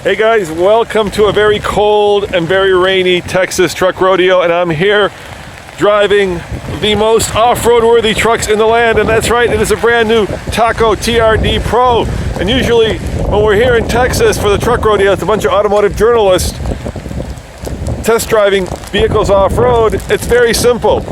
Hey guys, welcome to a very cold and very rainy Texas truck rodeo, and I'm here driving the most off-road worthy trucks in the land, and that's right, it is a brand new Tacoma TRD Pro. And usually when we're here in Texas for the truck rodeo, it's a bunch of automotive journalists test driving vehicles off-road. It's very simple.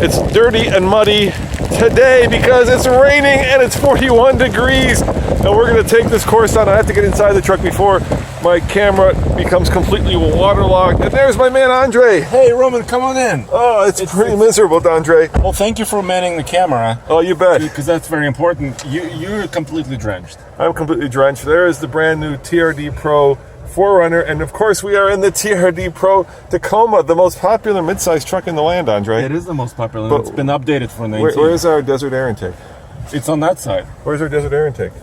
It's dirty and muddy today because it's raining and it's 41 degrees, and we're going to take this course on. I have to get inside the truck before my camera becomes completely waterlogged. And there's my man Andre. Hey Roman, come on in. Oh, it's pretty miserable, Andre. Well, thank you for manning the camera. Oh, you bet. Because that's very important. You're completely drenched. I'm completely drenched. There is the brand new TRD Pro 4Runner, and of course we are in the TRD Pro Tacoma, the most popular midsize truck in the land, Andre. It is the most popular. But it's been updated for 19. Where's our desert air intake? It's on that side. Where's our desert air intake?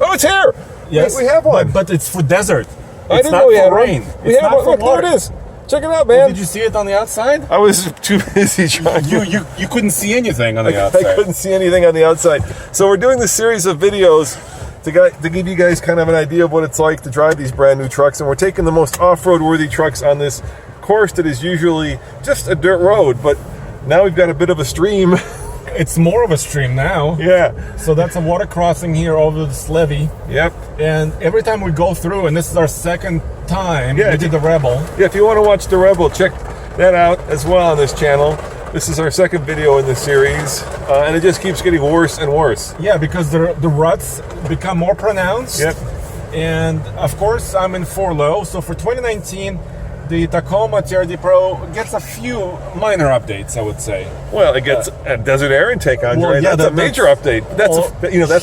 Oh, it's here! Yes. We have one. But it's for desert. I It's didn't not know we for had rain. one. We It's have not one. for Look, water. there it is. Check it out, man. Did you see it on the outside? I was too busy trying. You couldn't see anything on the outside. I couldn't see anything on the outside. So we're doing this series of videos to give you guys kind of an idea of what it's like to drive these brand new trucks, and we're taking the most off-road worthy trucks on this course that is usually just a dirt road, but now we've got a bit of a stream. It's more of a stream now. Yeah. So that's a water crossing here over this levee. Yep. And every time we go through, and this is our second time, Yeah, we did the Rebel. Yeah, if you want to watch the Rebel, check that out as well on this channel. This is our second video in this series, and it just keeps getting worse and worse. Yeah, because the ruts become more pronounced. Yep. And of course, I'm in 4-low. So for 2019, the Tacoma TRD Pro gets a few minor updates, I would say. Well, it gets a desert air intake, Andre. Well, yeah, that's a major update. That's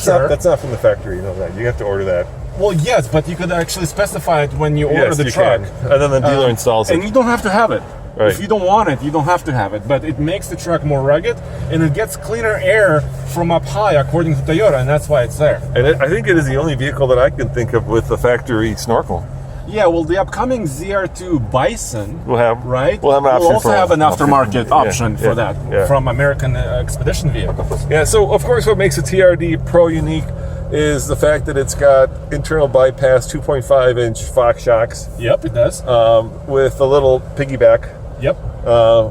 sure. that's not from the factory. You know that. You have to order that. Well, yes, but you could actually specify it when you order Yes, the you truck. can. And then the dealer installs it. And you don't have to have it. Right. If you don't want it, you don't have to have it. But it makes the truck more rugged, and it gets cleaner air from up high, according to Toyota, and that's why it's there. And I think it is the only vehicle that I can think of with the factory snorkel. Yeah, well, the upcoming ZR2 Bison, We'll have right? an option. We'll also have an aftermarket Yeah, option for that yeah. from American Expedition vehicles. Yeah. So of course, what makes a TRD Pro unique is the fact that it's got internal bypass 2.5-inch Fox shocks. Yep, it does. With a little piggyback Yep.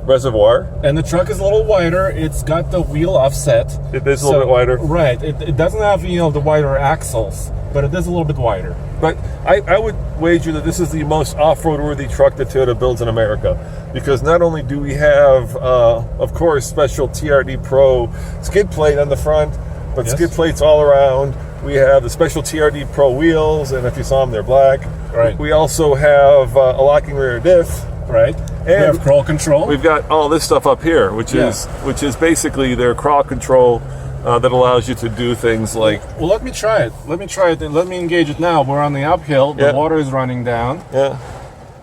reservoir. And the truck is a little wider. It's got the wheel offset. It is a little bit wider. Right. It doesn't have, the wider axles, but it is a little bit wider. But I would wager that this is the most off-road worthy truck that Toyota builds in America, because not only do we have, of course, special TRD Pro skid plate on the front, but Yes. skid plates all around. We have the special TRD Pro wheels, and if you saw them, they're black. Right. We also have a locking rear diff. Right. We have crawl control. We've got all this stuff up here, which is basically their crawl control that allows you to do things like. Well, let me try it. And let me engage it now. We're on the uphill. The water is running down. Yeah.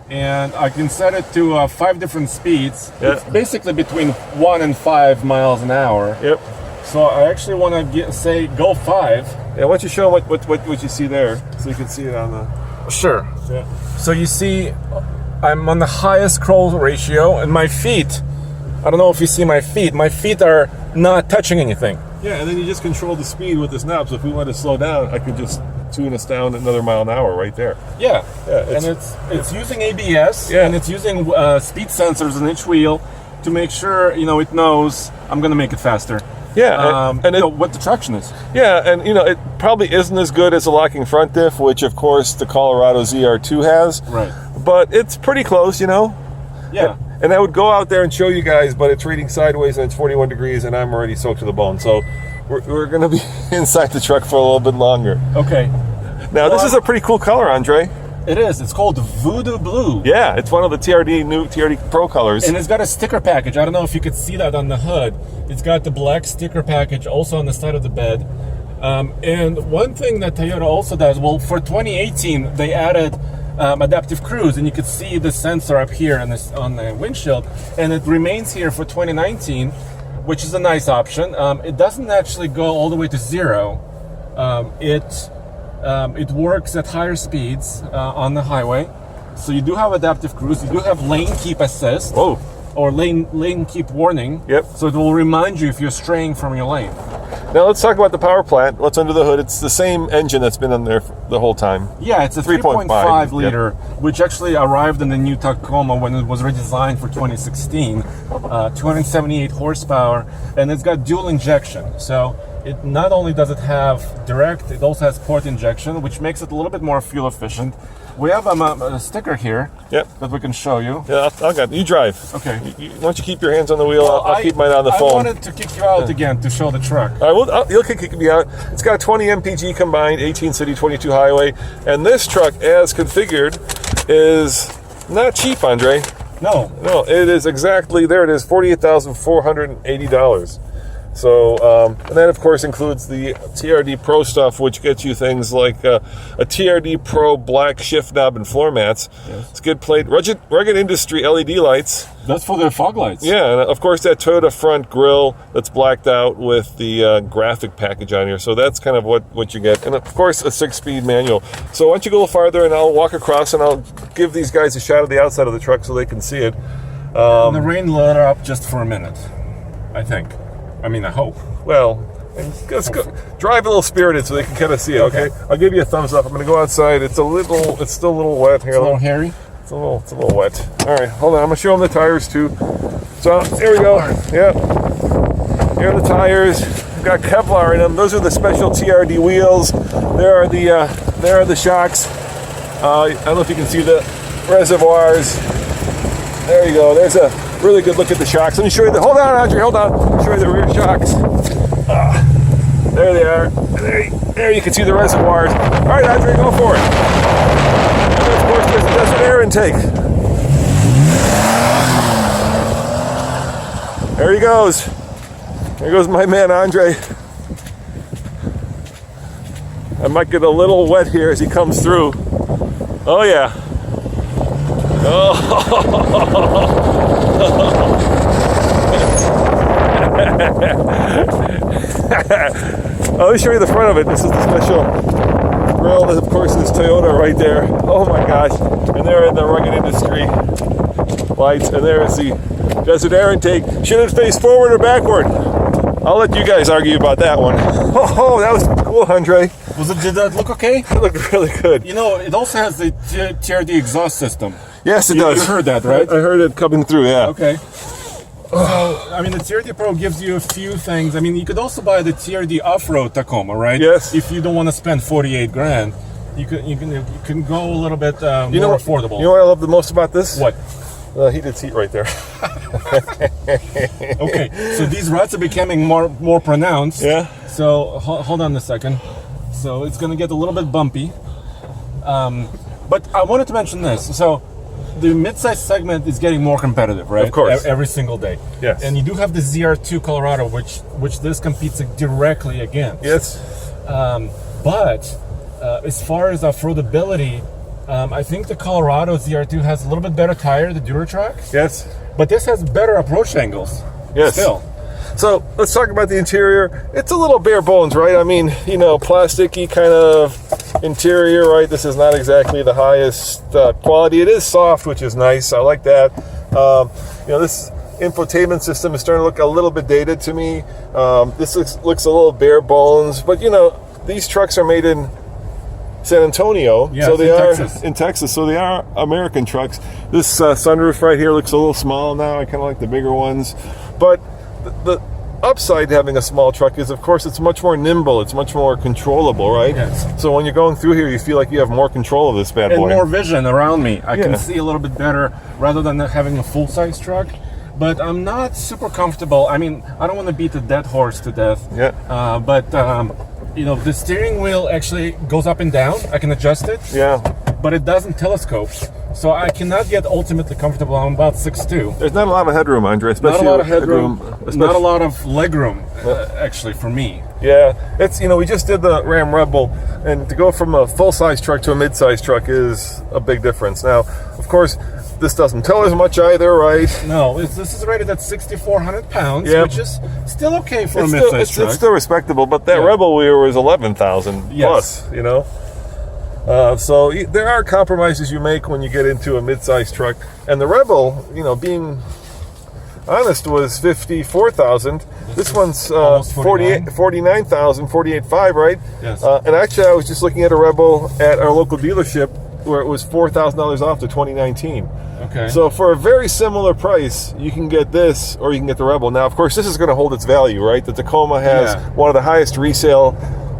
And I can set it to 5 different speeds. Yeah. It's basically between 1 and 5 miles an hour. Yep. So I actually want to say go 5. Yeah. Why don't you show them what you see there, so you can see it on the. Sure. Yeah. So you see, I'm on the highest crawl ratio, and my feet, I don't know if you see my feet are not touching anything. Yeah, and then you just control the speed with this knob. So if we want to slow down, I could just tune us down another mile an hour right there. Yeah, Yeah, and it's using ABS, Yeah. and it's using speed sensors on each wheel to make sure, it knows I'm going to make it faster. Yeah, what the traction is. Yeah, and it probably isn't as good as a locking front diff, which of course the Colorado ZR2 has. Right. But it's pretty close, Yeah. And I would go out there and show you guys, but it's reading sideways and it's 41 degrees, and I'm already soaked to the bone. So we're going to be inside the truck for a little bit longer. Okay. Now, this is a pretty cool color, Andre. It is. It's called Voodoo Blue. Yeah, it's one of the new TRD Pro colors. And it's got a sticker package. I don't know if you could see that on the hood. It's got the black sticker package also on the side of the bed. And one thing that Toyota also does, well, for 2018, they added adaptive cruise, and you could see the sensor up here on the windshield, and it remains here for 2019, which is a nice option. It doesn't actually go all the way to 0. It works at higher speeds on the highway. So you do have adaptive cruise. You do have lane keep assist. Oh. Or lane keep warning. Yep. So it will remind you if you're straying from your lane. Now let's talk about the power plant. What's under the hood? It's the same engine that's been in there the whole time. Yeah, it's a 3.5 liter, which actually arrived in the new Tacoma when it was redesigned for 2016. 278 horsepower, and it's got dual injection. So it not only does it have direct, it also has port injection, which makes it a little bit more fuel efficient. We have a sticker here that we can show you. Yeah, I'll got you drive. Okay. Why don't you keep your hands on the wheel? I'll keep mine on the phone. I wanted to kick you out again to show the truck. All right, you'll kick me out. It's got 20 mpg combined, 18 city, 22 highway, and this truck, as configured, is not cheap, Andre. No, it is exactly there. It is $48,480. So, and that of course includes the TRD Pro stuff, which gets you things like a TRD Pro black shift knob and floor mats. Yes. Skid plate, rugged industry LED lights. That's for the fog lights. Yeah, and of course that Toyota front grille that's blacked out with the graphic package on here. So that's kind of what you get. And of course a 6-speed manual. So why don't you go a little farther and I'll walk across and I'll give these guys a shot of the outside of the truck so they can see it. And the rain let her up just for a minute, I think. I mean, I hope. Well, let's go. Drive a little spirited so they can kind of see it, okay? I'll give you a thumbs up. I'm going to go outside. It's still a little wet here. It's a little hairy? It's a little wet. All right, hold on. I'm going to show them the tires too. So, here we go. Yeah. Here are the tires. We've got Kevlar in them. Those are the special TRD wheels. There are the shocks. I don't know if you can see the reservoirs. There you go. There's a really good look at the shocks. Let me show you hold on, Andre, hold on. Let me show you the rear shocks. There they are. There you can see the reservoirs. All right, Andre, go for it. And then, of course, there's the desert air intake. There he goes. There goes my man, Andre. I might get a little wet here as he comes through. Oh, yeah. Oh. Let me show you the front of it. This is the special grill. Of course, this Toyota right there. Oh my gosh. And there are the rugged industry lights. And there is the desert air intake. Should it face forward or backward? I'll let you guys argue about that one. Oh, that was cool, Andre. Did that look okay? It looked really good. You know, it also has the TRD exhaust system. Yes, it does. You heard that, right? I heard it coming through, yeah. Okay. So, I mean, the TRD Pro gives you a few things. I mean, you could also buy the TRD Off-Road Tacoma, right? Yes. If you don't want to spend $48,000, you can go a little bit more affordable. You know what I love the most about this? What? Heated seat right there. Okay, so these ruts are becoming more pronounced. Yeah. So hold on a second. So it's going to get a little bit bumpy. But I wanted to mention this. So the midsize segment is getting more competitive, right? Of course. Every single day. Yes. And you do have the ZR2 Colorado, which this competes directly against. Yes. But as far as off-roadability, I think the Colorado ZR2 has a little bit better tire, the Duratrack. Yes. But this has better approach angles. Yes. Still. So let's talk about the interior. It's a little bare bones, right? I mean, you know, plasticky kind of interior, right? This is not exactly the highest quality. It is soft, which is nice. I like that. You know, this infotainment system is starting to look a little bit dated to me. This looks a little bare bones, but you know, these trucks are made in San Antonio, yes, so they are Texas. in Texas, so they are American trucks. This sunroof right here looks a little small now. I kind of like the bigger ones, but the upside to having a small truck is, of course, it's much more nimble. It's much more controllable, right? Yes. So when you're going through here, you feel like you have more control of this bad boy. And more vision around me. I can see a little bit better rather than having a full-size truck. But I'm not super comfortable. I mean, I don't want to beat the dead horse to death. Yeah. But you know, the steering wheel actually goes up and down. I can adjust it. Yeah. But it doesn't telescope. So I cannot get ultimately comfortable. I'm about 6'2". There's not a lot of headroom, Andre. Especially not a lot of headroom. especially, Not a lot of legroom, actually, for me. Yeah, it's, you know, we just did the Ram Rebel, and to go from a full-size truck to a mid-size truck is a big difference. Now, of course, this doesn't tow as much either, right? No, this is rated at 6,400 pounds, Yep. which is still okay for It's a still, midsize truck. it's still respectable, but that Yeah. Rebel wheel was 11,000 Yes. plus, you know? So there are compromises you make when you get into a mid-size truck, and the Rebel, you know, being Honest was 54,000. This one's almost 49? 49,000, 48.5, right? Yes. And actually, I was just looking at a Rebel at our local dealership where it was $4,000 off to 2019. Okay. So for a very similar price, you can get this or you can get the Rebel. Now, of course, this is going to hold its value, right? The Tacoma has one of the highest resale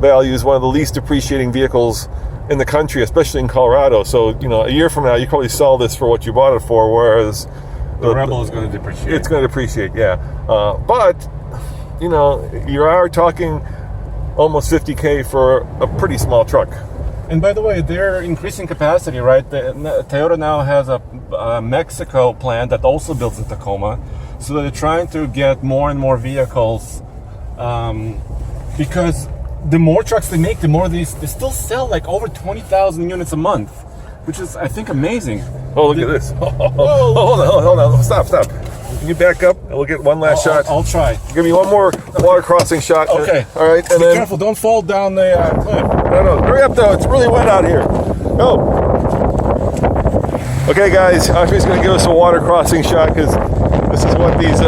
values, one of the least depreciating vehicles in the country, especially in Colorado. So, you know, a year from now, you probably sell this for what you bought it for, whereas the Rebel is going to depreciate. It's going to depreciate, yeah. But, you know, you are talking almost $50K for a pretty small truck. And by the way, they're increasing capacity, right? Toyota now has a Mexico plant that also builds in Tacoma. So they're trying to get more and more vehicles because the more trucks they make, the more they still sell like over 20,000 units a month, which is, I think, amazing. Oh, look at this. Hold on. Stop. Can you back up and we'll get one last shot? I'll try. Give me one more water crossing shot. Okay. All right. And Be careful, don't fall down the cliff. No. Hurry up, though. It's really wet out here. Go. Okay, guys. Andre's going to give us a water crossing shot because this is what these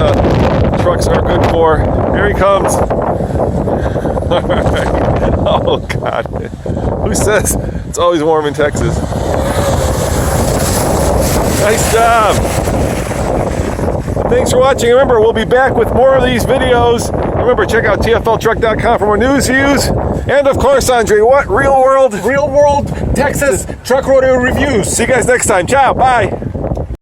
trucks are good for. Here he comes. All right. Oh, God. Who says it's always warm in Texas? Nice job. Thanks for watching. Remember, we'll be back with more of these videos. Remember, check out tfltruck.com for more news, views, and of course, Andre, what? Real world Texas truck rodeo reviews. See you guys next time. Ciao. Bye.